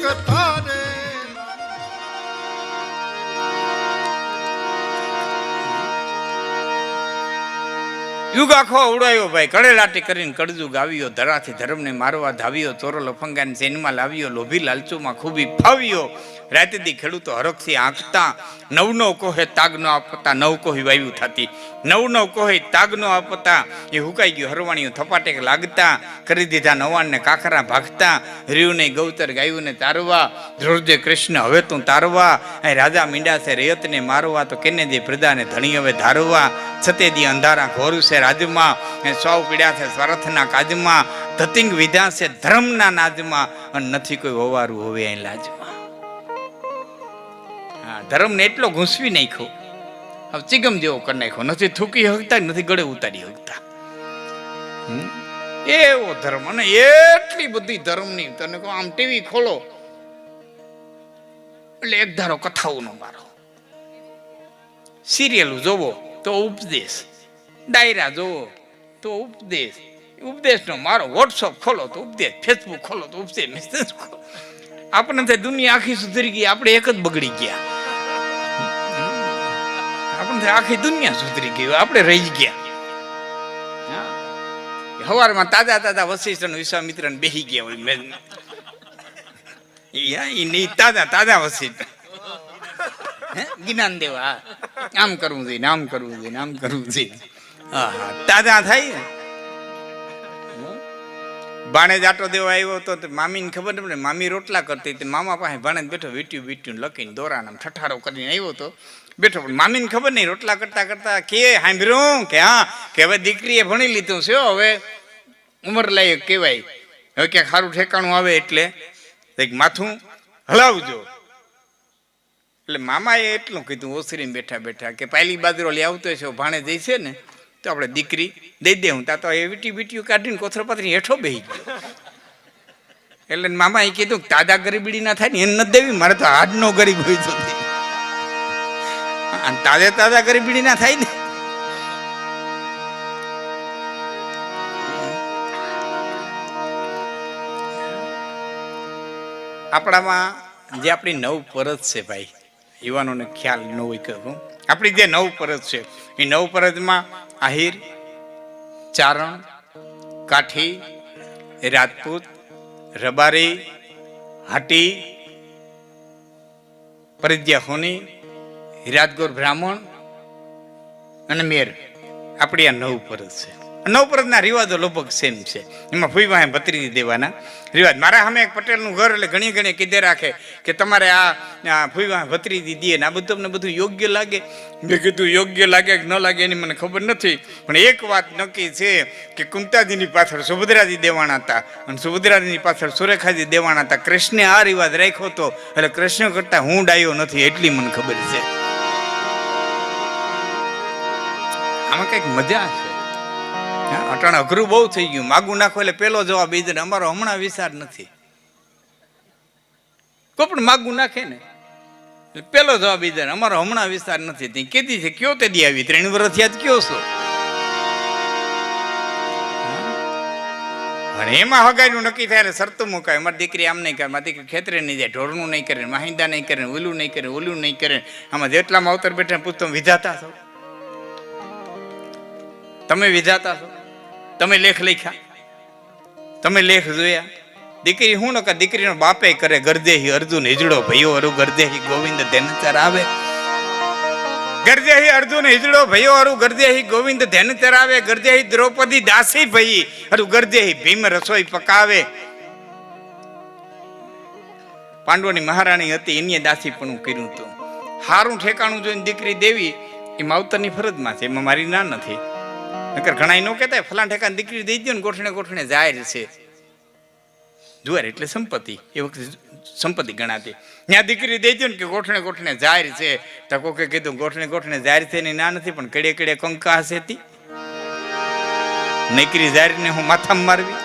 કથા રે. યુગ આખો ઉડાયો ભાઈ, કળેલાટી કરીને કળજુગ આવ્યો, ધરાથી ધર્મને મારવા ધાવ્યો, ચોરો લફંગાને ચેનમાં લાવ્યો, લોભી લાલચુમાં ખૂબી ફાવ્યો. રાતેદી ખેડૂતો હરખથી આંકતા, નવ નવ કોહે તાગ ન આપતા, નવ કોહી વાયુ થતી, નવ નવ કોહે તાગ ન આપતા, એ હુકાઈ ગયું હરવાણીઓ થપાટેક લાગતા, કરી દીધા નવાણને કાકરા ભાગતા, રીવને ગૌતર ગાયુંને તારવા, ધ્રુજે કૃષ્ણ હવે તું તારવા, અહીં રાજા મીંડા છે રેતને મારવા, તો કેને દે પ્રદાને ધણી હવે ધારવા, છતેદી અંધારા ઘોર છે રાજમાં, સૌ પીડ્યા છે સ્વાર્થના કાજમાં, ધતિંગ વિધા છે ધર્મના નાજમાં, અને નથી કોઈ હોવારું હોવે અહીં લાજમાં. હા, ધર્મને એટલો ઘૂંસવી નાખ્યો, હવે ચિગમ જેવો કરી નાખ્યો, નથી થૂકી હકતા નથી ગળે ઉતારી હકતા. એવો ધર્મ, અને એટલી બધી ધર્મની તને કહો, આમ ટીવી ખોલો એટલે એક ધારો કથાઓનો મારો, સિરિયલ જોવો તો ઉપદેશ, ડાયરા જોવો તો ઉપદેશ, ઉપદેશનો મારો, વોટ્સઅપ ખોલો તો ઉપદેશ, ફેસબુક ખોલો તો ઉપદેશ, મેસેજ ખોલો. આપણને દુનિયા આખી સુધરી ગઈ, આપણે એક જ બગડી ગયા. આપણને આખી દુનિયા સુધરી ગઈ, આપણે રહી ગયા. સવારમાં તાજા તાજા વશિષ્ઠ વિશ્વામિત્ર બેસી ગયા હોય, નહીં તાજા તાજા વશિષ્ઠ જ્ઞાન દેવા, આમ કરવું જોઈએ, આમ કરવું જોઈએ, આમ કરવું જોઈએ. હા હા, તાજા થાય. ભાણે જાટો દેવા આવ્યો હતો, મામીને ખબર ને, મામી રોટલા કરતી હતી, મામા પાસે ભાણે બેઠો, વીટ્યું વીટ્યું લખીને દોરાના ઠઠારો કરીને આવ્યો હતો, બેઠો. પણ મામીને ખબર નહીં, રોટલા કરતા કરતા કે સાંભળ્યું કે હા, કે હવે દીકરીએ ભણી લીધું છે, હવે ઉંમર લાયક કહેવાય, હવે ક્યાંક સારું ઠેકાણું આવે એટલે માથું હલાવજો. એટલે મામાએ એટલું કીધું, ઓસરીને બેઠા બેઠા, કે પહેલી બાજરો લઈ આવતો છે, ભાણે જઈ છે ને તો આપણે દીકરી દઈ દે. હું તા તો એ વીટી વીટીયું કાઢીને કોથરપાથરી હેઠો બેસી ગયો. એટલે મામાએ કીધું, તાજા ગરીબડી ના થાય ને એને નથી દેવી, મારે તો હાડનો ગરીબ હોય તો તાજે તાજા ગરીબડી ના થાય ને. આપણામાં જે આપણી નવ પરત છે ભાઈ, યુવાનોને ખ્યાલ ન હોય કહું, આપણી જે નવ પરત છે એ નવ પરતમાં આહિર, ચારણ, કાઠી, રાજપૂત, રબારી, હાટી, પરિજ્યા હોની, રાજગોર બ્રાહ્મણ અને મેર, આપણી આ નવ પરત છે. નવ પરતના રિવાજો લગભગ સેમ છે. એમાં ફૂઈવાહે ભત્રીજી દેવાના રિવાજ. મારા સામે એક પટેલનું ઘર, એટલે ઘણી ઘણી કીધે રાખે કે તમારે આ ફૂઈવાહે ભત્રીજી દે ને આ બધું તમને બધું યોગ્ય લાગે. મેં કીધું યોગ્ય લાગે કે ન લાગે એની મને ખબર નથી, પણ એક વાત નક્કી છે કે કુંતાજીની પાછળ સુભદ્રાજી દેવાના હતા અને સુભદ્રાજીની પાછળ સુરેખાજી દેવાના હતા. કૃષ્ણે આ રિવાજ રાખ્યો હતો, એટલે કૃષ્ણ કરતા હું ડાયો નથી એટલી મને ખબર છે. આમાં કઈક મજા છે. અટાણે અઘરું બહુ થઈ ગયું, માગું નાખો એટલે પેલો જવાબ એ જ, અમારો હમણાં વિચાર નથી. કોઈ પણ માગું નાખે ને એટલે પેલો જવાબ એ જ, અમારો હમણાં વિચાર નથી. કેતી છે કયો તે દી આવી 3 વર્ષ યાદ કયો છો? અને એમાં હગાઈનું નક્કી થાય શરતું મુકાય, મારી દીકરી આમ નહીં કરે, મારી દીકરી ખેતરે નહીં જાય, ઢોરનું નહીં કરે, માહિંદા નહીં કરે, ઓલું નહીં કરે, ઓલું નહીં કરે. આમાં જેટલામાં અવતર બેઠા પૂછતો વિધાતા છો? તમે વિધાતા છો? તમે લેખ લખ્યા? તમે લેખ જોયા? દીકરી હું નકા દીકરીનો બાપે કરે, ગરદેહી અર્જુન હિજડો ભયો અરુ ગરદેહી ગોવિંદ ધેનચર આવે. ગરદેહી અર્જુન હિજડો ભયો અરુ ગરદેહી ગોવિંદ ધેનચર આવે. ગરદેહી દ્રૌપદી દાસી ભઈ અરુ ગરદેહી ભીમ રસોઈ પકાવે. પાંડવોની મહારાણી હતી, એની દાસી પણ કર્યું હતું. હારું ઠેકાણું જોઈને દીકરી દેવી એ માવતરની ફરજમાં છે, એમાં મારી ના નથી. નકર ઘણા ન કહેતા ફલાણ ઠેકાને દીકરી દઈ દો ને ગોઠણે ગોઠણે જાહેર છે. જુવાર એટલે સંપત્તિ, એ વખતે સંપત્તિ ગણાતી. ત્યાં દીકરી દઈ દો ને કે ગોઠણે ગોઠણે જાહેર છે, તો કોકે કીધું ગોઠણે ગોઠણે જાહેર છે એની ના નથી, પણ કડે કડે કંકા હશે તી નકરી જાહેર ને હું માથામાં મારવી.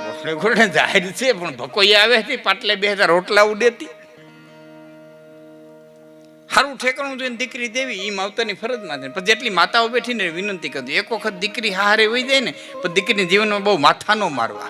ગોઠણે ગોઠણે જાહેર છે પણ ભકોઈ આવે હતી, પાટલે 2000 રોટલા ઉડેતી. સારું ઠેકાણું જોઈને દીકરી દેવી એ માવતરની ફરજમાં છે. પણ જેટલી માતાઓ બેઠીને વિનંતી કરતી, એક વખત દીકરી હારે વહી જાય ને પણ દીકરીના જીવનમાં બહુ માથા ન મારવા.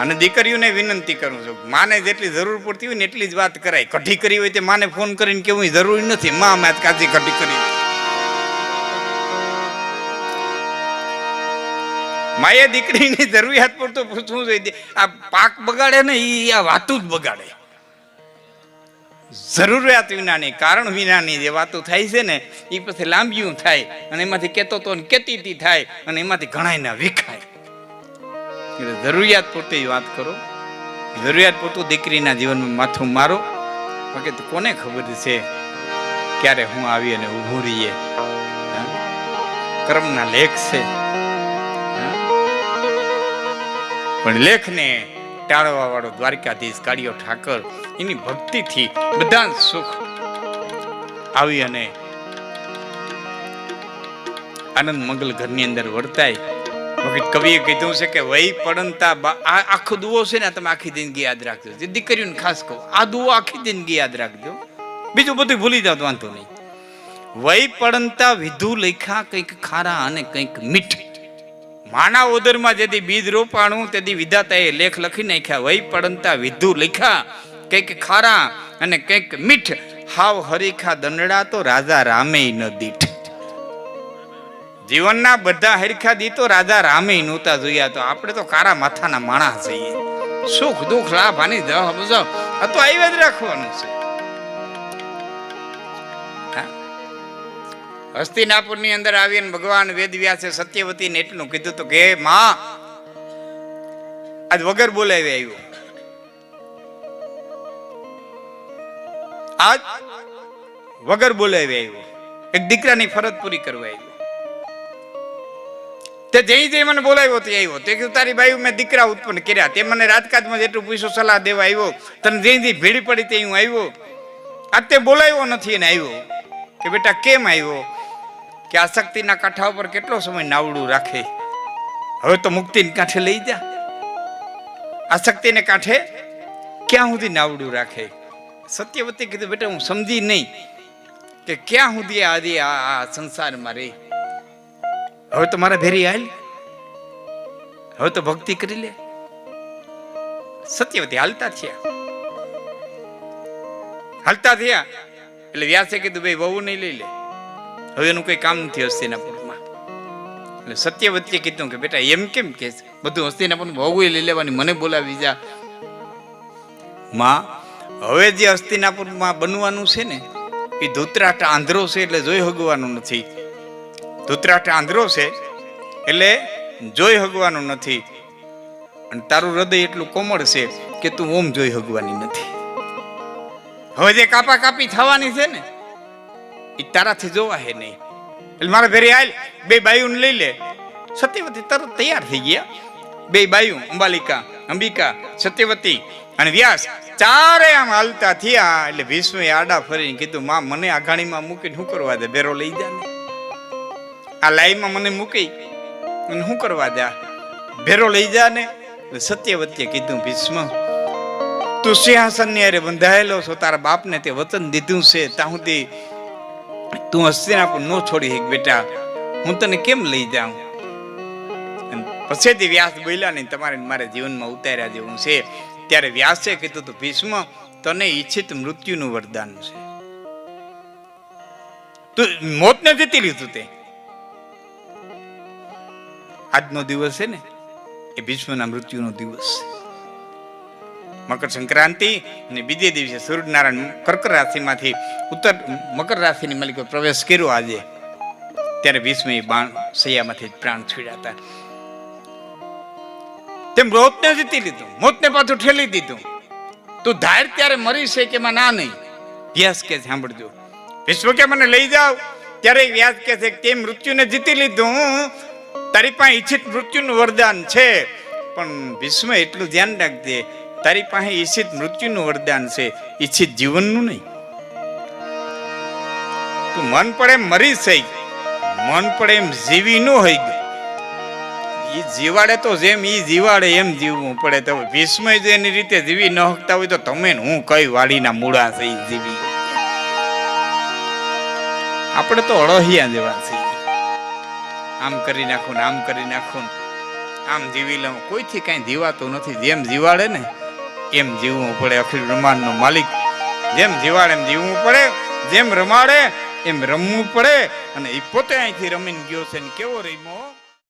અને દીકરીઓને વિનંતી કરું છું, માને જેટલી જરૂર પડતી હોય ને એટલી જ વાત કરાય. કઢી કરી હોય તે માને ફોન કરીને કેવું જરૂરી નથી, માં મેં કાચી કઢી કરી. માએ દીકરીની જરૂરિયાત પડતો પૂછવું જોઈએ. આ પાક બગાડે ને એ આ વાતું જ બગાડે. જરૂરિયાત વિનાની, કારણ વિનાની જે વાતો થાય છે ને એ પછી લાંબીયું થાય અને એમાંથી કેતો તો કેતી થાય અને એમાંથી ઘણા ના વિખાય. એટલે જરૂરિયાત પૂરતી વાત કરો, જરૂરિયાત પૂરતું દીકરીના જીવનમાં માથું મારો. બાકી તો કોને ખબર છે ક્યારે હું આવી અને ઊભું રહીએ. કર્મના લેખ છે, પણ લેખને ટાળવા વાળો દ્વારકાધીશ કાળિયો ઠાકર એની ભક્તિથી બધા સુખ આવી અને આનંદ મંગલ ઘરની અંદર વર્તાય. વખત કવિએ કીધું છે કે વહી પડંતા આખો દુઓ છે ને તમે આખી જિંદગી યાદ રાખજો. જે દીકરીઓને ખાસ કહું, આ દુઓ આખી જિંદગી યાદ રાખજો, બીજું બધું ભૂલી જાવ તો વાંધો નહીં. વહી પડંતા વિધુ લખ્યા કંઈક ખારા અને કંઈક મીઠ. માના ઓદરમાં જેથી બીજ રોપાણું તેથી વિધાતાએ લેખ લખી નાખ્યા. વહી પડંતા વિધુ લખ્યા કંઈક ખારા અને કંઈક મીઠ. હાવ હરીખા દંડડા તો રાજા રામે ન દીઠ. જીવનના બધા હરખા દી તો રાજા રામે નહોતા જોયા. તો આપણે તો કારા માથાના માણસ છીએ. સુખ દુઃખ લાભ આની તો આવ્યા જ રાખવાનું છે. હસ્તિનાપુર ની અંદર આવીને ભગવાન વેદવ્યાસે સત્યવતીને એટલું કીધું તો કે માં આજ વગર બોલાવી આવ્યો, આજ વગર બોલાવી આવ્યો, એક દીકરાની ફરજ પૂરી કરવા આવ્યો. તે જઈ મને બોલાવ્યો તે આવ્યો. તે કીધું તારી બાઈ મેં દીકરા ઉત્પન્ન કર્યા, તે મને રાજકાજમાં જેટલું પૂછ્યું સલાહ દેવા આવ્યો, તને જઈ ભીડ પડી તે હું આવ્યો. આજ તે બોલાવ્યો નથી એને આવ્યો કે બેટા કેમ આવ્યો? કે આસક્તિના કાંઠા ઉપર કેટલો સમય નાવડું રાખે, હવે તો મુક્તિને કાંઠે લઈ જા. આસક્તિને કાંઠે ક્યાં સુધી નાવડું રાખે? સત્યવતી કીધું બેટા હું સમજી નહીં કે ક્યાં સુધી આજે આ સંસારમાં રહી. હવે તો મારા ભેરી હાલ, હવે તો ભક્તિ કરી લે. સત્યવતી હાલતા થયા એટલે વ્યાસે કીધું ભાઈ વહુ નહીં લઈ લે, હવે એનું કઈ કામ નથી હસ્તિનાપુરમાં. એટલે સત્યવતીએ કીધું કે બેટા એમ કેમ કે બધું હસ્તિનાપુર વહુ લઈ લેવાની, મને બોલાવી જા. માં હવે જે હસ્તિનાપુરમાં બનવાનું છે ને એ ધૂતરાષ્ટ્ર આંધ્રો છે એટલે જોઈ હગવાનું નથી. ધૂતરાષ્ટ્ર આંધ્રો છે એટલે જોઈ હગવાનું નથી. અને તારું હૃદય એટલું કોમળ છે કે તું ઓમ જોઈ હગવાની નથી. હવે જે કાપા કાપી થવાની છે ને એ તારાથી જોવા હે નહીં. એટલે મારા ઘરે હાલ, બે બાયુને લઈ લે. સત્યવતી તરત તૈયાર થઈ ગયા. બે બાયુ અંબિકા સત્યવતી અને વ્યાસ ચારે આમ હાલતા થયા. એટલે ભીષ્મે આડા ફરીને કીધું માં મને આ ગાડીમાં મૂકીને શું કરવા દે? બેરો લઈ જા ને, આ લાઈનમાં મને મૂકી અને શું કરવા દે? બેરો લઈ જા ને. સત્યવતીએ કીધું ભીષ્મ તું સિંહાસન ની અરે બંધાયેલો છો, તારા બાપને તે વચન દીધું છે ત્યાં સુધી તું હસ્તિનાપુર નો છોડી એક બેટા, હું તને કેમ લઈ જાઉં? પછી વ્યાસ બોલ્યા નહીં તમારે મારે જીવનમાં ઉતાર્યા જેવું છે. ત્યારે વ્યાસે કીધું તું ભીષ્મ તને ઈચ્છિત મૃત્યુનું વરદાન છે, તું મોતને જીતી લીધું. તે આજનો દિવસ છે ને એ ભીષ્મના મૃત્યુનો દિવસ છે. મકર સંક્રાંતિ અને બીજે દિવસે સૂર્યનારાયણ કર્ક રાશિમાંથી ઉત્તર મકર રાશિની માલિકો પ્રવેશ કર્યો આજે. ત્યારે ભીષ્મ બાણ સૈયામાંથી પ્રાણ છોડ્યા હતા. તેમ મોતને જીતી લીધું, મોતને પાછું ઠેલી દીધું. તું ધાર ત્યારે મરી છે કે ના નહીં? વ્યાસ કે સાંભળજો, ભીષ્મ કે મને લઈ જાઓ. ત્યારે વ્યાસ કે છે તે મૃત્યુને જીતી લીધું, તારી પાસે ઈચ્છિત મૃત્યુનું વરદાન છે. પણ ભીષ્મ એટલું ધ્યાન રાખજે, તારી પાસે ઈચ્છિત મૃત્યુનું વરદાન છે, ઈચ્છિત જીવનનું નહીં. તું મન પડે એમ મરી છે, મન પડે એમ જીવી ન હોય. ઈ જીવાડે તો જેમ ઈ જીવાડે એમ જીવવું પડે. તો ભીષ્મ જો એની રીતે જીવી ન શકતા હોય તો તમે હું કઈ વાડીના મૂળા છે જીવી? આપણે તો અળહિયા જેવા છીએ, આમ કરી નાખું આમ કરી નાખું. આમ જીવી લઉં, કોઈથી કાંઈ જીવાતું નથી. જેમ જીવાડે ને એમ જીવવું પડે. અખિલ બ્રહ્માંડનો માલિક જેમ જીવાડે એમ જીવવું પડે, જેમ રમાડે એમ રમવું પડે. અને એ પોતે અહીંથી રમીને ગયો છે ને કેવો રમ્યો.